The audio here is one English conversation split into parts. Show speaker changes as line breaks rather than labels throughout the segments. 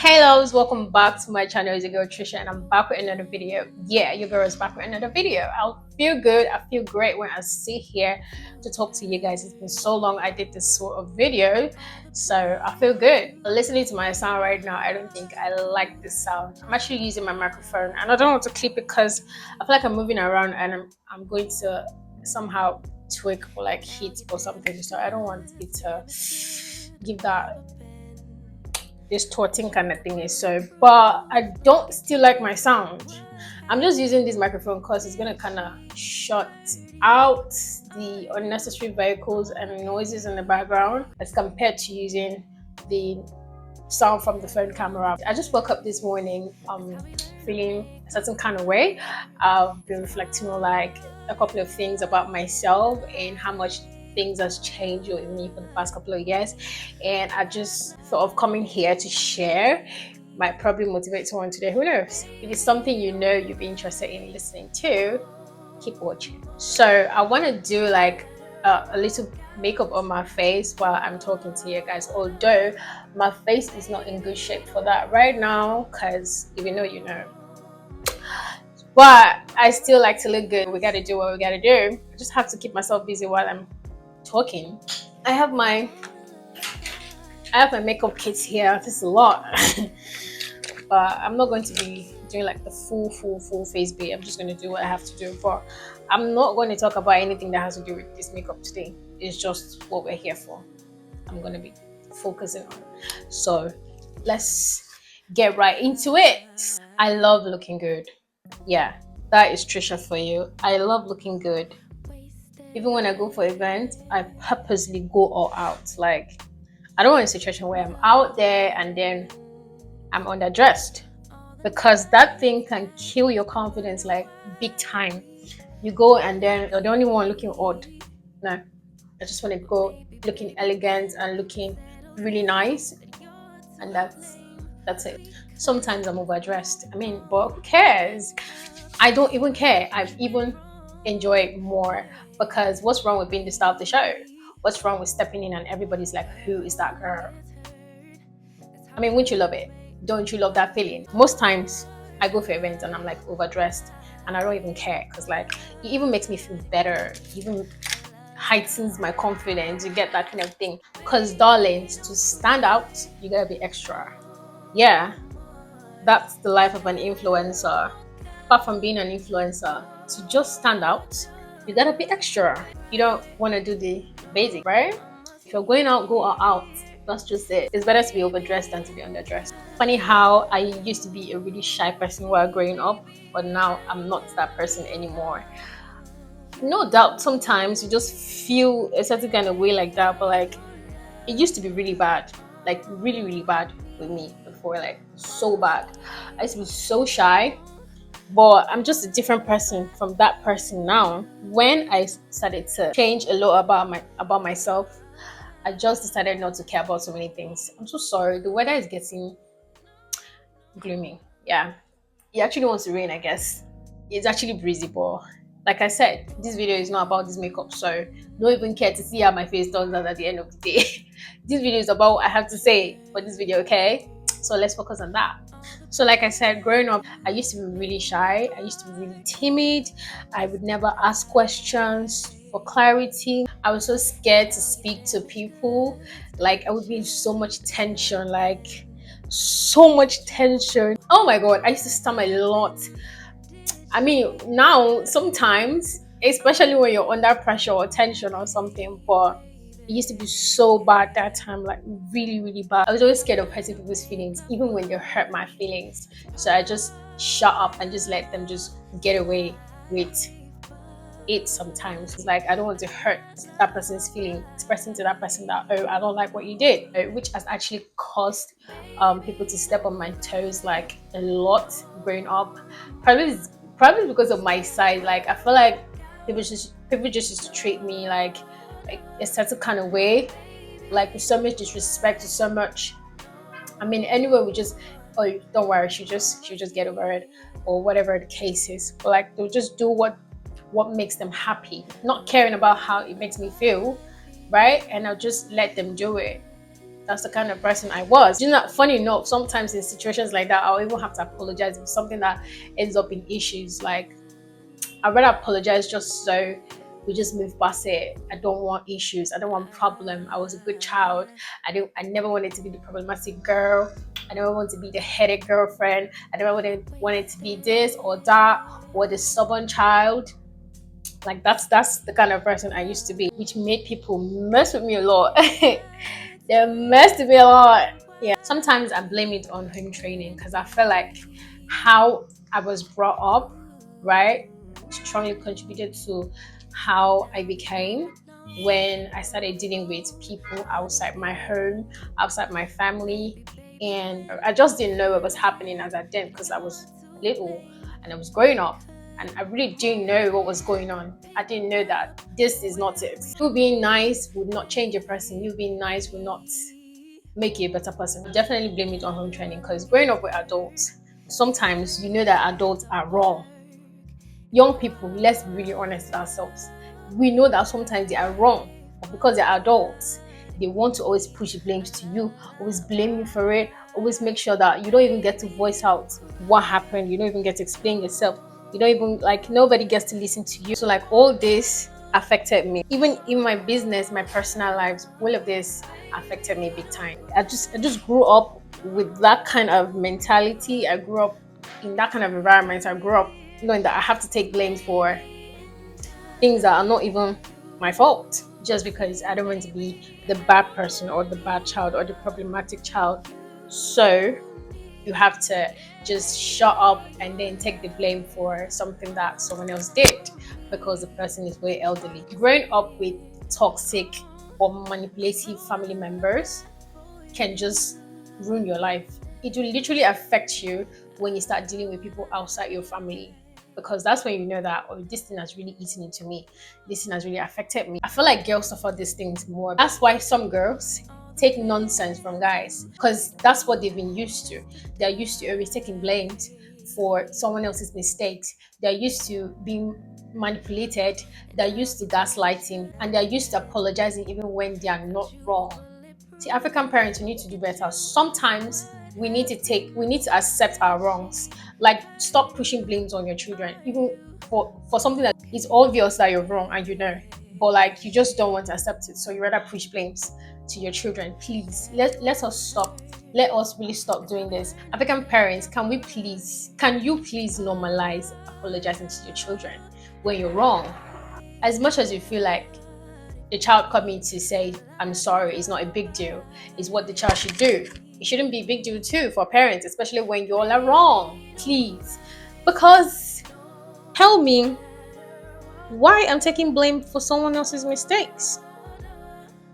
Hey loves, welcome back to my channel. It's your girl Trisha and I'm back with another video. Yeah, your girl is back with another video. I feel good, I feel great when I sit here to talk to you guys. It's been so long I did this sort of video, so I feel good. Listening to my sound right now, I don't think I like this sound. I'm actually using my microphone and I don't want to clip it because I feel like I'm moving around and I'm going to somehow tweak or like hit or something, so I don't want it to give that distorting kind of thing is. So but I don't still like my sound. I'm just using this microphone because it's gonna kind of shut out the unnecessary vehicles and noises in the background as compared to using the sound from the phone camera. I just woke up this morning feeling a certain kind of way. I've been reflecting on like a couple of things about myself and how much things has changed with me for the past couple of years, and I just thought of coming here to share. Might probably motivate someone today, who knows. If it's something you know you'd be interested in listening to, keep watching. So I want to do like a little makeup on my face while I'm talking to you guys, although my face is not in good shape for that right now, because if you know you know, but I still like to look good. We got to do what we got to do. I just have to keep myself busy while I'm talking. I have my makeup kits here. This is a lot. But I'm not going to be doing like the full face bit. I'm just going to do what I have to do. But I'm not going to talk about anything that has to do with this makeup today. It's just what we're here for. I'm going to be focusing on. So let's get right into it. I love looking good. Yeah, that is Trisha for you. I love looking good. Even when I go for events, I purposely go all out. Like, I don't want a situation where I'm out there and then I'm underdressed, because that thing can kill your confidence like big time. You go and then you're the only one looking odd. No, I just want to go looking elegant and looking really nice, and that's it. Sometimes I'm overdressed. I mean, but who cares? I don't even care. I even enjoy it more, because what's wrong with being the star of the show? What's wrong with stepping in and everybody's like, who is that girl? I mean, wouldn't you love it? Don't you love that feeling? Most times I go for events and I'm like overdressed and I don't even care, because like it even makes me feel better, it even heightens my confidence. You get that kind of thing. Because darlings, to stand out, you gotta be extra. Yeah, that's the life of an influencer. Apart from being an influencer, to just stand out, you gotta be extra. You don't want to do the basic, right? If you're going out, go all out. That's just it. It's better to be overdressed than to be underdressed. Funny how I used to be a really shy person while growing up, but now I'm not that person anymore. No doubt sometimes you just feel a certain kind of way like that, but like it used to be really bad, like really bad with me before, like so bad. I used to be so shy, but I'm just a different person from that person now. When I started to change a lot about myself, I just decided not to care about so many things. I'm so sorry. The weather is getting gloomy. Yeah, it actually wants to rain, I guess. It's actually breezy, but like I said, this video is not about this makeup, so don't even care to see how my face turns out at the end of the day. This video is about what I have to say for this video, okay? So let's focus on that. So like I said, growing up, I used to be really shy. I used to be really timid. I would never ask questions for clarity. I was so scared to speak to people. Like I would be in so much tension, like so much tension. Oh my god, I used to stammer a lot. I mean, now sometimes, especially when you're under pressure or tension or something, but it used to be so bad that time, like really bad. I was always scared of hurting people's feelings, even when they hurt my feelings. So I just shut up and just let them just get away with it sometimes. It's like I don't want to hurt that person's feeling, expressing to that person that, oh, I don't like what you did, which has actually caused people to step on my toes like a lot growing up. Probably because of my side. Like I feel like people just used to treat me like a certain kind of way, like with so much disrespect, so much. I mean, anyway, we just, oh, don't worry, she'll just get over it, or whatever the case is. But like they'll just do what makes them happy, not caring about how it makes me feel, right? And I'll just let them do it. That's the kind of person I was. You know, funny enough, sometimes in situations like that, I'll even have to apologize if something that ends up in issues. Like, I'd rather apologize just so we just move past it. I don't want issues. I don't want problem. I was a good child. I never wanted to be the problematic girl. I never wanted to be the headache girlfriend. I never wanted to be this or that or the stubborn child. Like that's the kind of person I used to be, which made people mess with me a lot. They messed with me a lot. Yeah. Sometimes I blame it on home training because I feel like how I was brought up, right, strongly contributed to how I became when I started dealing with people outside my home, outside my family. And I just didn't know what was happening as I did because I was little and I was growing up. And I really didn't know what was going on. I didn't know that this is not it. You being nice would not change a person. You being nice would not make you a better person. Definitely blame it on home training because growing up with adults, sometimes you know that adults are wrong. Young people, let's be really honest with ourselves. We know that sometimes they are wrong, but because they're adults, they want to always push blames to you, always blame you for it, always make sure that you don't even get to voice out what happened. You don't even get to explain yourself. You don't even, like, nobody gets to listen to you. So like all this affected me. Even in my business, my personal lives, all of this affected me big time. I just grew up with that kind of mentality. I grew up in that kind of environment. I grew up knowing that I have to take blame for things that are not even my fault just because I don't want to be the bad person or the bad child or the problematic child. So you have to just shut up and then take the blame for something that someone else did because the person is very elderly. Growing up with toxic or manipulative family members can just ruin your life. It will literally affect you when you start dealing with people outside your family because that's when you know that, oh, this thing has really eaten into me. This thing has really affected me. I feel like girls suffer these things more. That's why some girls take nonsense from guys because that's what they've been used to. They're used to always taking blames for someone else's mistakes. They're used to being manipulated. They're used to gaslighting and they're used to apologizing even when they are not wrong. See, African parents, we need to do better. Sometimes we need to accept our wrongs. Like, stop pushing blames on your children, even for something that is obvious that you're wrong and you know, but like you just don't want to accept it. So you rather push blames to your children. Please, let us stop. Let us really stop doing this. African parents, can you please normalize apologizing to your children when you're wrong? As much as you feel like the child coming to say, I'm sorry, is not a big deal. It's what the child should do. It shouldn't be a big deal too for parents, especially when you all are wrong. Please. Because tell me why I'm taking blame for someone else's mistakes.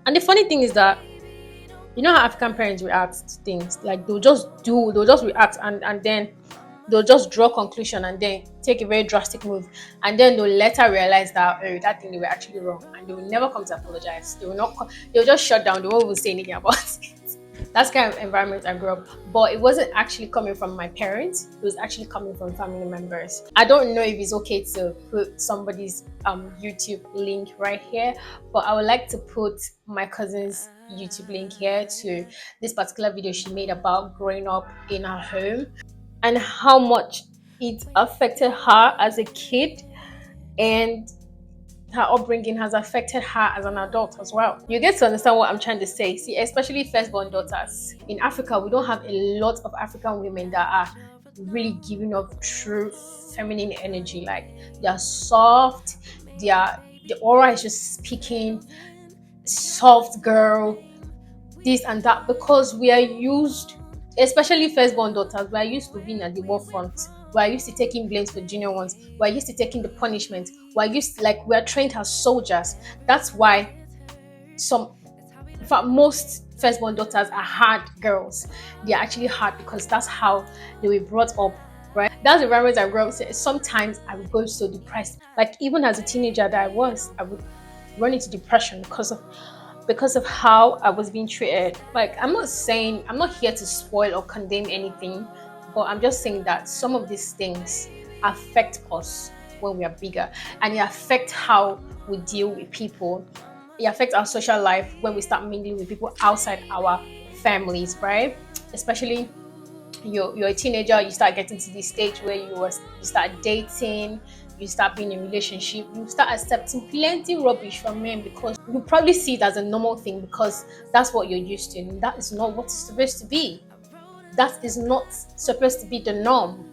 And the funny thing is that you know how African parents react to things. Like they'll just react and then they'll just draw conclusion and then take a very drastic move. And then they'll later realize that, oh, that thing they were actually wrong. And they will never come to apologize. They'll just shut down. They won't even say anything about it. That's kind of environment I grew up. But it wasn't actually coming from my parents. It was actually coming from family members. I don't know if it's okay to put somebody's YouTube link right here, but I would like to put my cousin's YouTube link here to this particular video she made about growing up in her home and how much it affected her as a kid and her upbringing has affected her as an adult as well. You get to understand what I'm trying to say. See, especially firstborn daughters. In Africa, we don't have a lot of African women that are really giving up true feminine energy. Like, they're soft, the aura is just speaking, soft girl, this and that, because we are used, especially firstborn daughters, we are used to being at the war front. We are used to taking blames for junior ones. We are used to taking the punishment. We are trained as soldiers. That's why in fact, most firstborn daughters are hard girls. They are actually hard because that's how they were brought up, right? That's the environment I grew up in. Sometimes I would go so depressed. Like, even as a teenager that I would run into depression because of how I was being treated. Like, I'm not here to spoil or condemn anything, but I'm just saying that some of these things affect us when we are bigger, and it affects how we deal with people. It affects our social life when we start mingling with people outside our families, right? Especially you're a teenager, you start getting to this stage where you start dating, you start being in a relationship, you start accepting plenty rubbish from men because you probably see it as a normal thing because that's what you're used to. And that is not what it's supposed to be. That is not supposed to be the norm.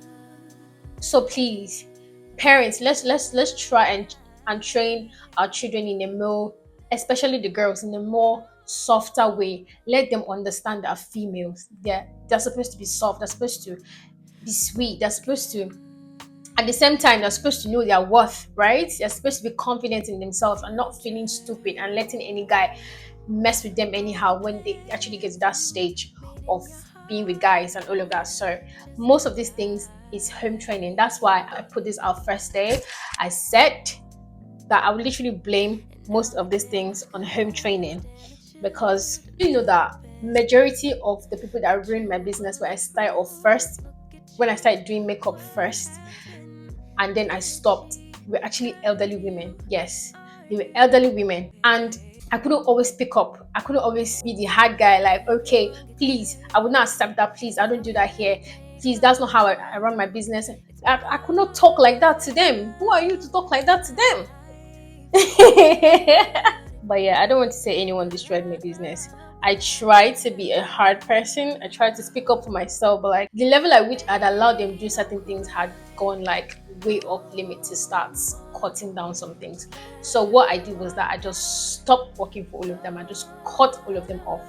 So please, parents, let's try and train our children in a more, especially the girls, in a more softer way. Let them understand that females, they're supposed to be soft, they're supposed to be sweet, they're supposed to, at the same time, they're supposed to know their worth, right? They're supposed to be confident in themselves and not feeling stupid and letting any guy mess with them anyhow when they actually get to that stage of being with guys and all of that. So most of these things is home training. That's why I put this out first day. I said that I would literally blame most of these things on home training because you know that majority of the people that ruined my business when I started off first, when I started doing makeup first, and then I stopped, were actually elderly women. Yes, they were elderly women. And I couldn't always pick up. I couldn't always be the hard guy, like, okay, please, I would not accept that. Please, I don't do that here. Please, that's not how I run my business. I could not talk like that to them. Who are you to talk like that to them? But yeah, I don't want to say anyone destroyed my business. I tried to be a hard person. I tried to speak up for myself, but like the level at which I'd allowed them to do certain things had gone like way off limit to start cutting down some things. So what I did was that I just stopped working for all of them. I just cut all of them off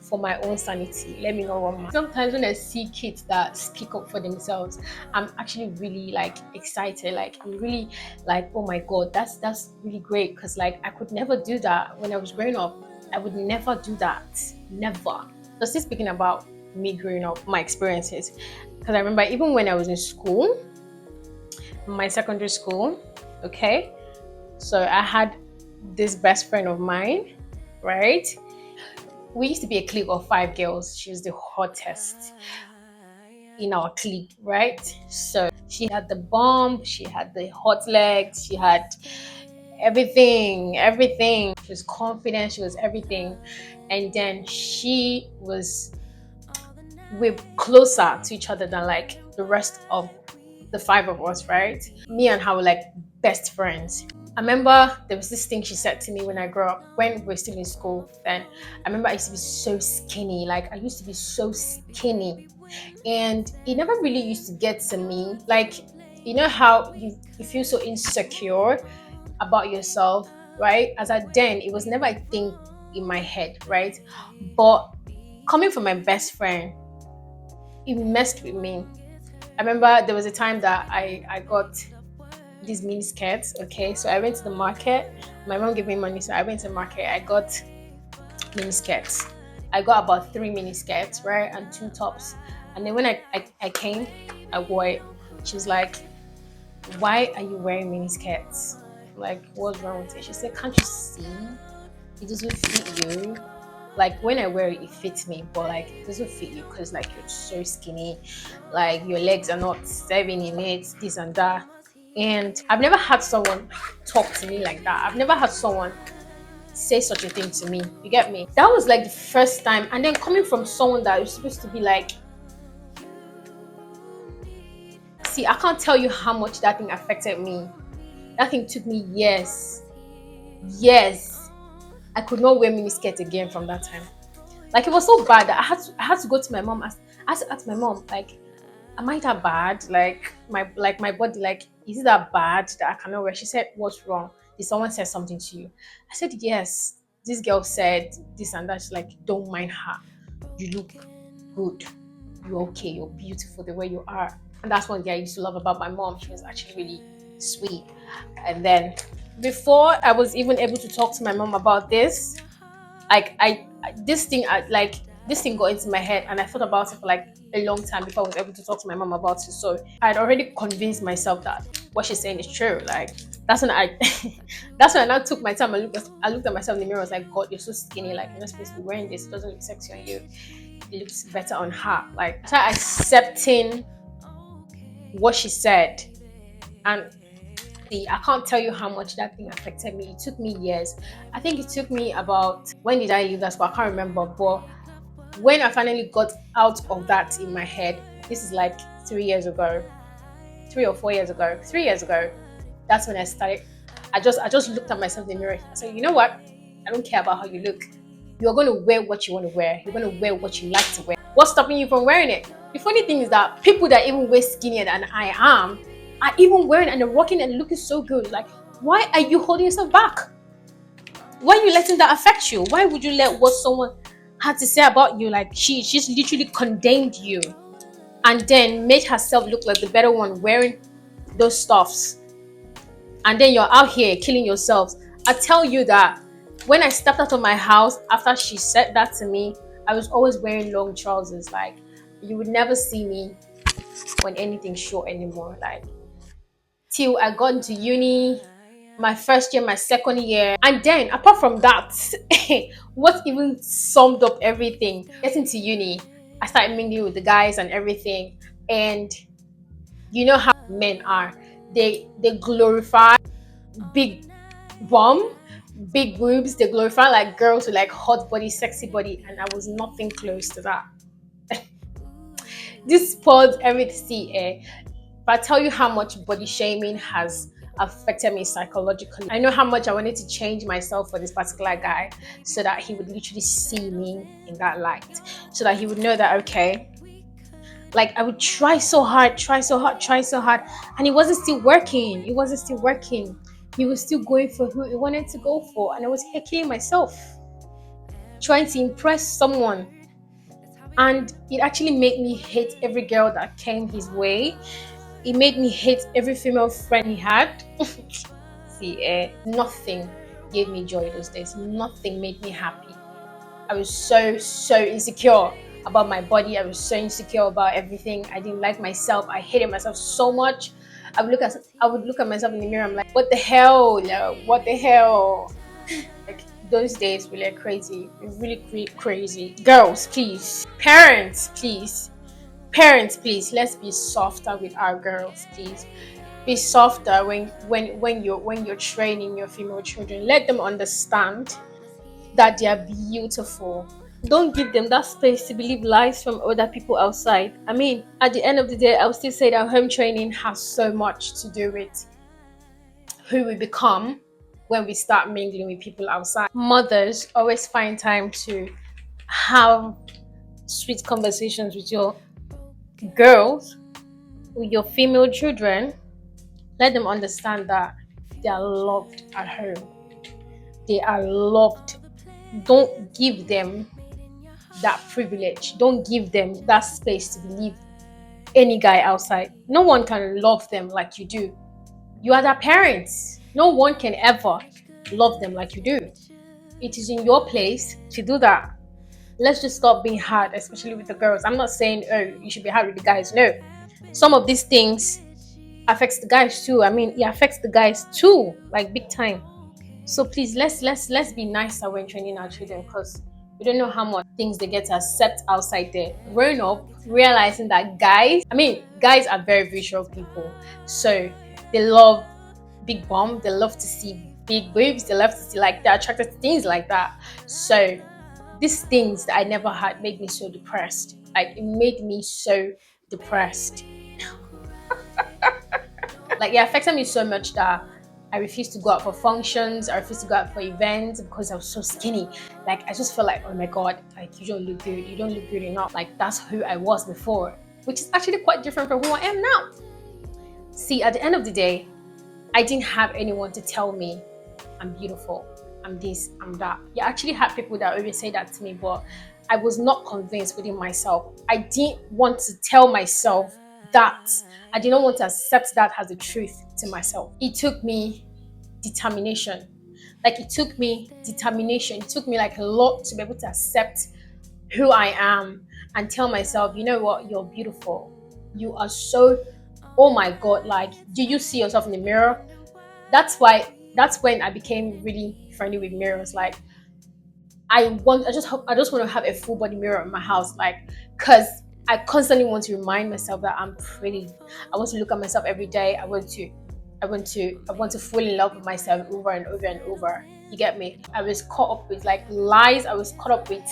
for my own sanity. Let me not run mad. Sometimes when I see kids that speak up for themselves, I'm actually really like excited. Like I'm really like, oh my god, that's really great. Cause like I could never do that when I was growing up. I would never do that. Never. So still speaking about me growing up, my experiences. Because I remember even when I was in school, my secondary school, okay. So I had this best friend of mine, right? We used to be a clique of 5 girls. She was the hottest in our clique, right? So she had the bomb, she had the hot legs, she had everything, everything. She was confident, she was everything. And then she was way closer to each other than like the rest of the 5 of us, right? Me and her were like best friends. I remember there was this thing she said to me when I grew up, when we were still in school. Then I remember I used to be so skinny, like I used to be so skinny, and it never really used to get to me. Like, you know how you feel so insecure about yourself, right? As at then, it was never a thing in my head, right? But coming from my best friend, it messed with me. I remember there was a time that I got these mini skirts. Okay, so I went to the market. My mom gave me money, so I went to the market. I got mini skirts. I got about 3 mini skirts, right, and 2 tops. And then when I came, I wore it. She was like, "Why are you wearing mini skirts? Like, what's wrong with it?" She said, "Can't you see? It doesn't fit you. Like when I wear it, it fits me, but like it doesn't fit you because like you're so skinny, like your legs are not serving in it, this and that." And I've never had someone talk to me like that. I've never had someone say such a thing to me. You get me? That was like the first time. And then coming from someone that is supposed to be like, see, I can't tell you how much that thing affected me. That thing took me years. Years. I could not wear miniskirt again from that time. Like it was so bad that I had to go to my mom. I had to ask my mom, like, am I that bad? Like my body, like, is it that bad that I cannot wear? She said, what's wrong? Did someone say something to you? I said, yes. This girl said this and that. She's like, don't mind her. You look good. You're okay. You're beautiful the way you are. And that's one thing I used to love about my mom. She was actually really sweet. And then before I was even able to talk to my mom about this, like this thing got into my head and I thought about it for like a long time before I was able to talk to my mom about it. So I'd already convinced myself that what she's saying is true. Like that's when I that's when I now took my time and I looked at myself in the mirror. I was like, God, you're so skinny, like you're not supposed to be wearing this. It doesn't look sexy on you. It looks better on her. Like I started accepting what she said. And I can't tell you how much that thing affected me. It took me years. I think it took me about, when did I leave that school? I can't remember, but When I finally got out of that in my head, this is like 3 years ago, 3 or 4 years ago, 3 years ago. That's when I started. I just looked at myself in the mirror. I said, you know what? I don't care about how you look. You're going to wear what you want to wear. You're going to wear what you like to wear. What's stopping you from wearing it? The funny thing is that people that even way skinnier than I am are even wearing and they're walking and looking so good. Like, why are you holding yourself back? Why are you letting that affect you? Why would you let what someone had to say about you, like she's literally condemned you and then made herself look like the better one wearing those stuffs, and then you're out here killing yourselves? I tell you that when I stepped out of my house after she said that to me, I was always wearing long trousers. Like, you would never see me on anything short anymore. Like, till I got into uni, my first year, my second year. And then apart from that, what even summed up everything, getting to uni, I started mingling with the guys and everything. And you know how men are. They glorify big bum, big boobs, they glorify like girls with like hot body, sexy body, and I was nothing close to that. This spoiled everything. See, but I tell you how much body shaming has affected me psychologically. I know how much I wanted to change myself for this particular guy so that he would literally see me in that light. So that he would know that, okay, like I would try so hard, try so hard, try so hard. And it wasn't still working. It wasn't still working. He was still going for who he wanted to go for. And I was killing myself, trying to impress someone. And it actually made me hate every girl that came his way. It made me hate every female friend he had. See, nothing gave me joy those days. Nothing made me happy. I was so insecure about my body. I was so insecure about everything. I didn't like myself. I hated myself so much. I would look at myself in the mirror. I'm like, what the hell? No, what the hell? Like, those days really crazy. Really crazy. Girls, please. Parents, please, let's be softer with our girls, please. Be softer when you're training your female children. Let them understand that they are beautiful. Don't give them that space to believe lies from other people outside. I mean, at the end of the day, I would still say that home training has so much to do with who we become when we start mingling with people outside. Mothers always find time to have sweet conversations with your girls, with your female children. Let them understand that they are loved at home. They are loved. Don't give them that privilege. Don't give them that space to believe any guy outside. No one can love them like you do. You are their parents. No one can ever love them like you do. It is in your place to do that. Let's just stop being hard, especially with the girls. I'm not saying, oh, you should be hard with the guys. No. Some of these things affects the guys too. I mean, it affects the guys too, like big time. So please, let's be nicer when training our children, because we don't know how much things they get to accept outside there. Growing up, realizing that guys are very visual people. So they love big bum, they love to see big boobs, they love to see, like, they're attracted to things like that. So these things that I never had made me so depressed. Like, it made me so depressed. Like, it affected me so much that I refused to go out for functions. I refused to go out for events because I was so skinny. Like, I just felt like, oh my god, like, you don't look good. You don't look good enough. Like, that's who I was before, which is actually quite different from who I am now. See, at the end of the day, I didn't have anyone to tell me I'm beautiful, I'm this, I'm that. You actually had people that always say that to me, but I was not convinced within myself. I didn't want to tell myself that. I did not want to accept that as the truth to myself. It took me determination. Like, it took me determination. It took me like a lot to be able to accept who I am and tell myself, you know what, you're beautiful. You are so, oh my god, like, do you see yourself in the mirror? That's when I became really friendly with mirrors. Like, I just want to have a full body mirror in my house, like, because I constantly want to remind myself that I'm pretty. I want to look at myself every day. I want to fall in love with myself over and over and over. You get me? I was caught up with like lies. I was caught up with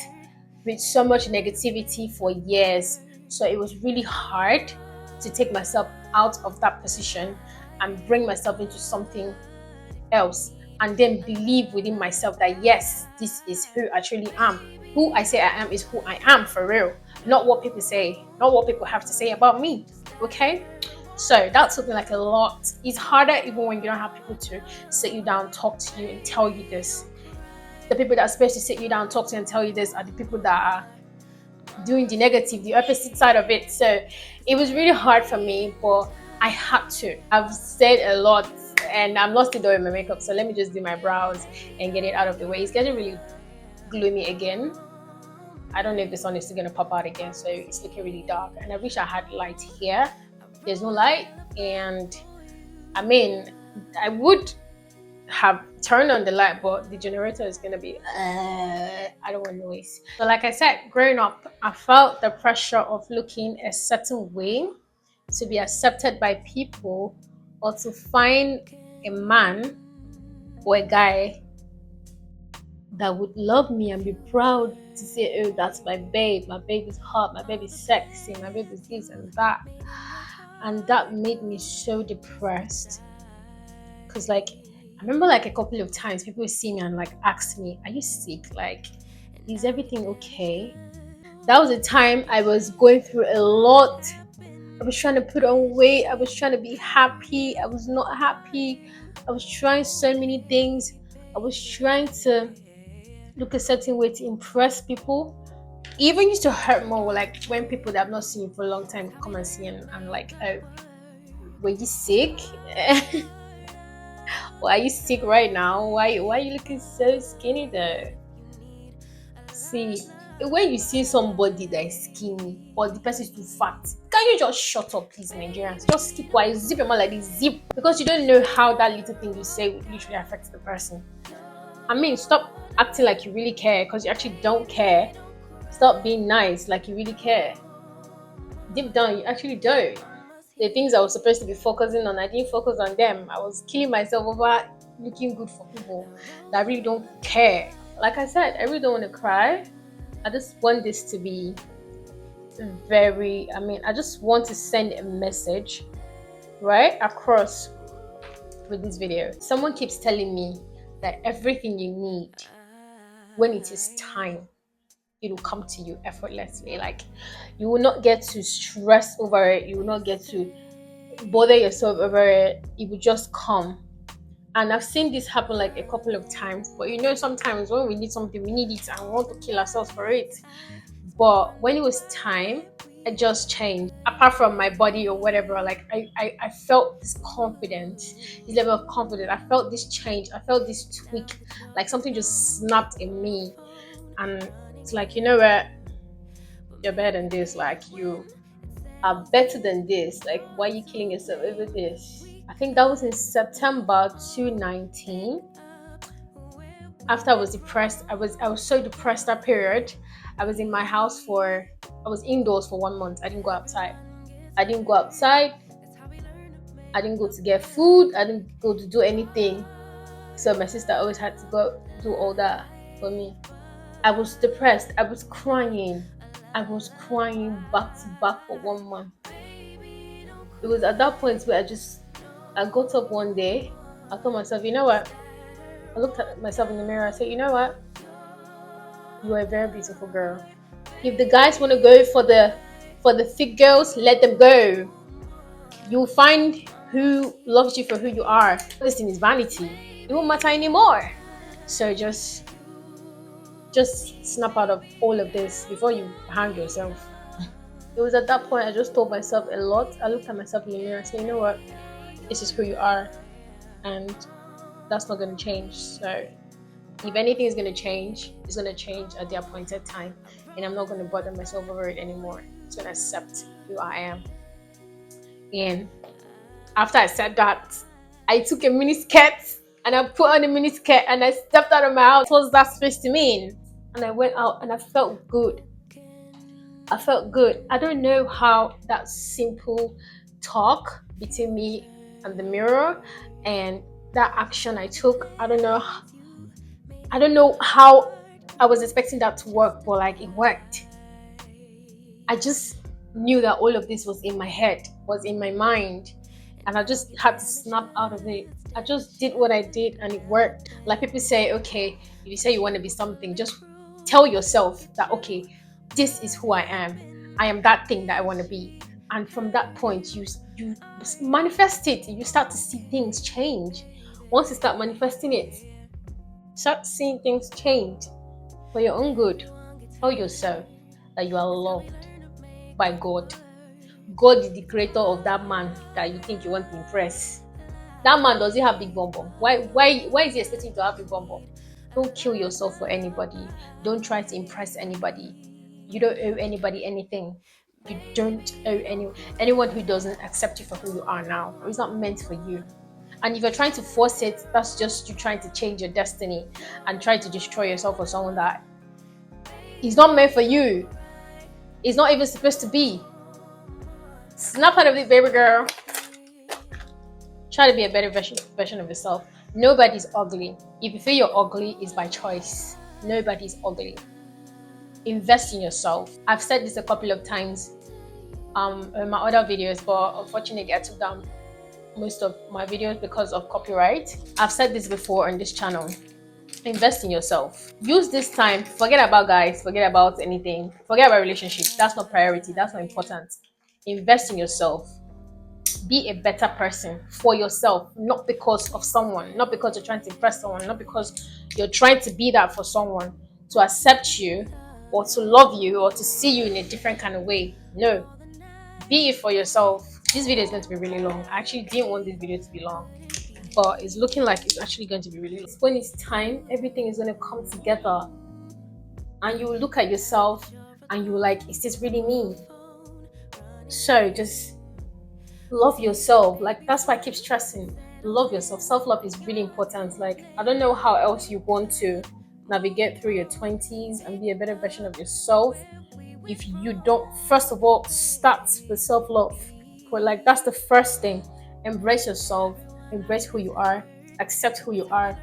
with so much negativity for years. So it was really hard to take myself out of that position and bring myself into something else, and then believe within myself that yes, this is who I truly am. Who I say I am is who I am for real, not what people say, not what people have to say about me. Okay? So that took me like a lot. It's harder even when you don't have people to sit you down, talk to you, and tell you this. The people that are supposed to sit you down, talk to you, and tell you this are the people that are doing the negative, the opposite side of it. So it was really hard for me, but I had to. I've said a lot, and I'm not still doing my makeup, so let me just do my brows and get it out of the way. It's getting really gloomy again. I don't know if the sun is still gonna pop out again, so it's looking really dark. And I wish I had light here. There's no light, and I mean, I would have turned on the light, but the generator is gonna be. I don't want noise. So, like I said, growing up, I felt the pressure of looking a certain way to be accepted by people, or to find a man or a guy that would love me and be proud to say, oh, that's my babe, my babe is hot, my babe is sexy, my babe is this and that. And that made me so depressed. Because, like, I remember, like, a couple of times people would see me and, like, ask me, are you sick? Like, is everything okay? That was a time I was going through a lot. I was trying to put on weight. I was trying to be happy. I was not happy. I was trying so many things. I was trying to look a certain way to impress people. It even used to hurt more, like when people that I've not seen you for a long time come and see, and I'm like, oh, were you sick? Why are you sick right now? Why are you looking so skinny though? See, when you see somebody that is skinny or the person is too fat, can you just shut up, please, Nigerians? Just keep quiet, zip your mouth like this, zip, because you don't know how that little thing you say will literally affect the person. I mean, stop acting like you really care, because you actually don't care. Stop being nice like you really care. Deep down, you actually don't. The things I was supposed to be focusing on, I didn't focus on them. I was killing myself over looking good for people that really don't care. Like I said, I really don't want to cry. I just want this to be I just want to send a message right across with this video. Someone keeps telling me that everything you need, when it is time, it will come to you effortlessly. Like, you will not get to stress over it, you will not get to bother yourself over it. It will just come. And I've seen this happen like a couple of times. But sometimes when we need something, we need it and we want to kill ourselves for it. But when it was time, it just changed. Apart from my body or whatever, like I felt this confidence, this level of confidence. I felt this change. I felt this tweak. Like something just snapped in me. And it's like, you know what? You're better than this. Like, you are better than this. Like, why are you killing yourself over this? I think that was in September 2019. After I was depressed, I was so depressed that period. I was in my house I was indoors for 1 month. I didn't go outside. I didn't go outside. I didn't go to get food. I didn't go to do anything. So my sister always had to go do all that for me. I was depressed. I was crying. I was crying back to back for 1 month. It was at that point where I got up one day. I told myself, you know what? I looked at myself in the mirror. I said, you know what? You are a very beautiful girl. If the guys want to go for the thick girls, let them go. You'll find who loves you for who you are. This thing is vanity. It won't matter anymore. So just snap out of all of this before you hang yourself. It was at that point I just told myself a lot. I looked at myself in the mirror and said, you know what? This is who you are, and that's not going to change. So if anything is going to change, it's going to change at the appointed time, and I'm not going to bother myself over it anymore. I'm just going to accept who I am. And after I said that, I took a mini skirt and I put on a mini skirt and I stepped out of my house. What was that supposed to mean? And I went out and I felt good. I felt good. I don't know how that simple talk between me and the mirror and that action I took, I don't know how I was expecting that to work, but like it worked. I just knew that all of this was in my head, was in my mind, and I just had to snap out of it. I just did what I did and it worked. Like people say, okay, if you say you want to be something, just tell yourself that, okay, this is who I am. I am that thing that I want to be. And from that point, you manifest it. You start to see things change. Once you start manifesting it, start seeing things change for your own good. Tell yourself that you are loved by God. God is the creator of that man that you think you want to impress. That man, does he have big bum bum? Why is he expecting you to have big bum bum? Don't kill yourself for anybody. Don't try to impress anybody. You don't owe anybody anything. You don't owe anyone who doesn't accept you for who you are now. It's not meant for you. And if you're trying to force it, that's just you trying to change your destiny and try to destroy yourself for someone that is not meant for you. It's not even supposed to be. Snap out of it, baby girl. Try to be a better version of yourself. Nobody's ugly. If you feel you're ugly, it's by choice. Nobody's ugly. Invest in yourself. I've said this a couple of times in my other videos, but unfortunately I took down most of my videos because of copyright. I've said this before on this channel. Invest in yourself. Use this time. Forget about guys. Forget about anything. Forget about relationships. That's not priority. That's not important. Invest in yourself. Be a better person for yourself, not because of someone, not because you're trying to impress someone, not because you're trying to be that for someone to accept you or to love you or to see you in a different kind of way. No, be it for yourself. This video is going to be really long. I actually didn't want this video to be long, but it's looking like it's actually going to be really long. When it's time, everything is going to come together and you will look at yourself and you're like, is this really me? So just love yourself. Like that's why I keep stressing. Love yourself. Self-love is really important. Like I don't know how else you want to navigate through your 20s and be a better version of yourself if you don't first of all start with self-love. But like that's the first thing. Embrace yourself, embrace who you are, accept who you are,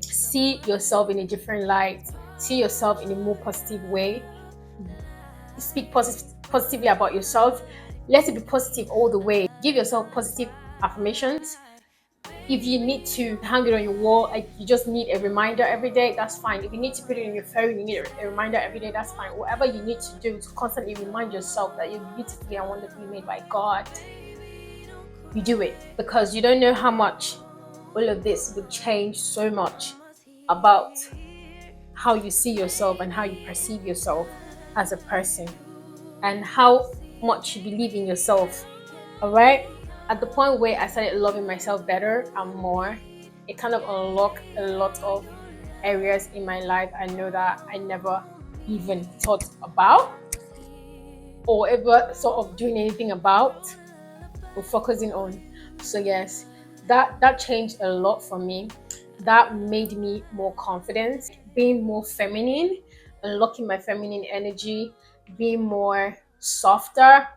see yourself in a different light, see yourself in a more positive way, speak positively about yourself. Let it be positive all the way. Give yourself positive affirmations. If you need to hang it on your wall, like you just need a reminder every day, that's fine. If you need to put it in your phone, you need a reminder every day, that's fine. Whatever you need to do to constantly remind yourself that you're beautifully and wonderfully made by God, you do it, because you don't know how much all of this would change so much about how you see yourself and how you perceive yourself as a person and how much you believe in yourself. All right, at the point where I started loving myself better and more, it kind of unlocked a lot of areas in my life I know that I never even thought about or ever sort of doing anything about or focusing on. So yes, that changed a lot for me. That made me more confident, being more feminine, unlocking my feminine energy, being more softer,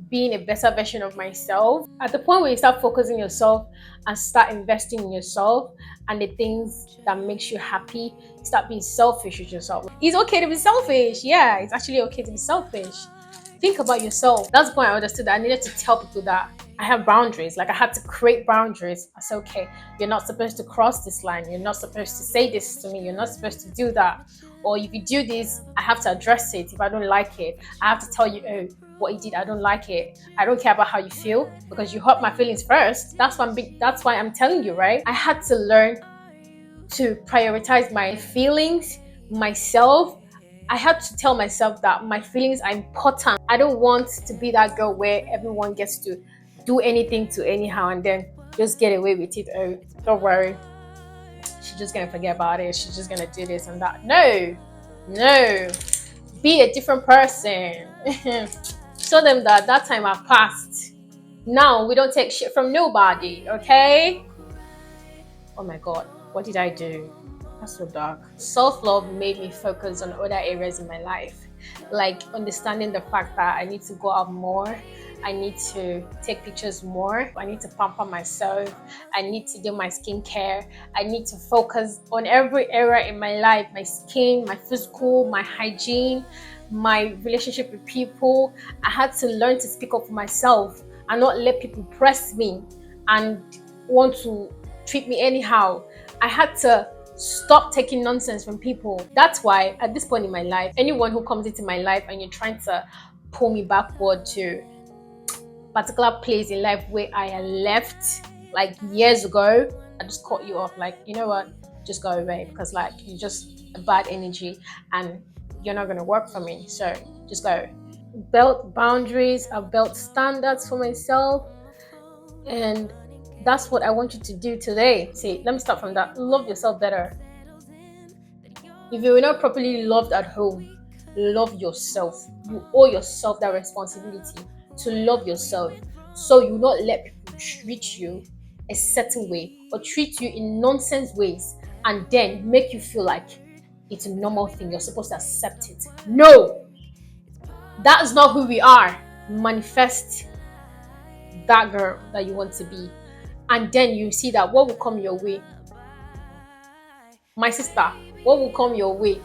being a better version of myself. At the point where you start focusing yourself and start investing in yourself and the things that makes you happy, start being selfish with yourself. It's okay to be selfish. Yeah, it's actually okay to be selfish. Think about yourself. That's the point I understood that I needed to tell people that I have boundaries. Like I had to create boundaries. I said, okay, you're not supposed to cross this line. You're not supposed to say this to me. You're not supposed to do that. Or if you do this, I have to address it. If I don't like it, I have to tell you, oh, what you did, I don't like it. I don't care about how you feel because you hurt my feelings first. That's why I'm telling you, right? I had to learn to prioritize my feelings, myself. I had to tell myself that my feelings are important. I don't want to be that girl where everyone gets to do anything to anyhow and then just get away with it. Oh, don't worry. She's just gonna forget about it. She's just gonna do this and that. No, no. Be a different person. Show them that time have passed. Now we don't take shit from nobody, okay? Oh my god, what did I do? That's so dark. Self-love made me focus on other areas in my life, like understanding the fact that I need to go out more. I need to take pictures more. I need to pamper myself. I need to do my skincare. I need to focus on every area in my life, my skin, my physical, my hygiene, my relationship with people. I had to learn to speak up for myself and not let people press me and want to treat me anyhow. I had to stop taking nonsense from people. That's why at this point in my life, anyone who comes into my life and you're trying to pull me backward to particular place in life where I left like years ago, I just cut you off. Like, you know what? Just go away because like you're just a bad energy and you're not gonna work for me. So just go. Built boundaries, I've built standards for myself, and that's what I want you to do today. See, let me start from that. Love yourself better. If you were not properly loved at home, love yourself. You owe yourself that responsibility to love yourself. So you not let people treat you a certain way or treat you in nonsense ways and then make you feel like it's a normal thing. You're supposed to accept it. No, that's not who we are. Manifest that girl that you want to be. And then you see that what will come your way. My sister, what will come your way?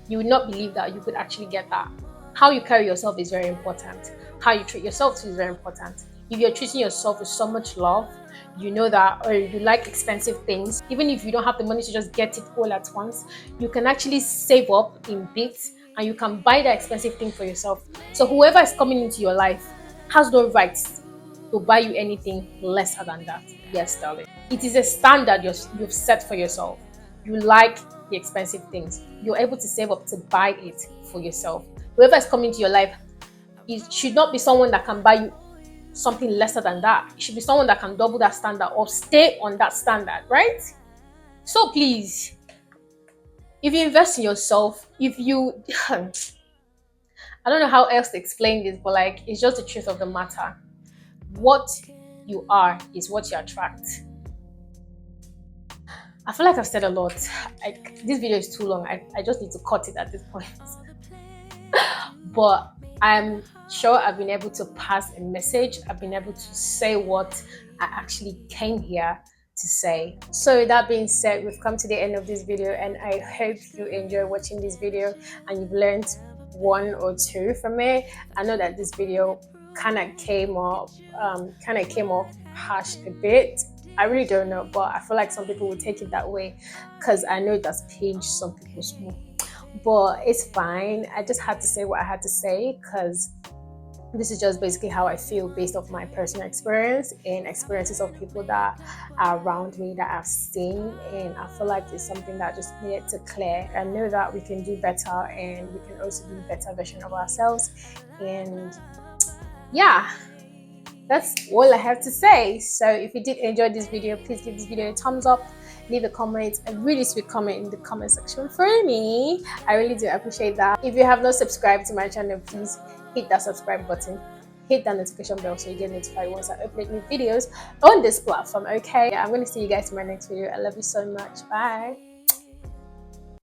You would not believe that you could actually get that. How you carry yourself is very important. How you treat yourself is very important. If you're treating yourself with so much love, you know that, or you like expensive things, even if you don't have the money to just get it all at once, you can actually save up in bits and you can buy that expensive thing for yourself. So whoever is coming into your life has no rights to buy you anything lesser than that. Yes, darling. It is a standard you've set for yourself. You like the expensive things. You're able to save up to buy it for yourself. Whoever is coming to your life, it should not be someone that can buy you something lesser than that. It should be someone that can double that standard or stay on that standard, right? So please, if you invest in yourself, if you I don't know how else to explain this, but like it's just the truth of the matter. What you are is what you attract. I feel like I've said a lot. This video is too long. I just need to cut it at this point. But I'm sure I've been able to pass a message. I've been able to say what I actually came here to say. So that being said, we've come to the end of this video and I hope you enjoy watching this video and you've learned one or two from it. I know that this video kind of came off harsh a bit. I really don't know, but I feel like some people will take it that way because I know that's pinched some people's mood. But it's fine. I just had to say what I had to say because this is just basically how I feel based off my personal experience and experiences of people that are around me that I've seen, and I feel like it's something that just needed to clear. I know that we can do better and we can also be a better version of ourselves, and yeah, that's all I have to say. So if you did enjoy this video, please give this video a thumbs up, leave a comment, a really sweet comment in the comment section for me. I really do appreciate that. If you have not subscribed to my channel, please hit that subscribe button, hit that notification bell so you get notified once I upload new videos on this platform. Okay, I'm going to see you guys in my next video. I love you so much. Bye.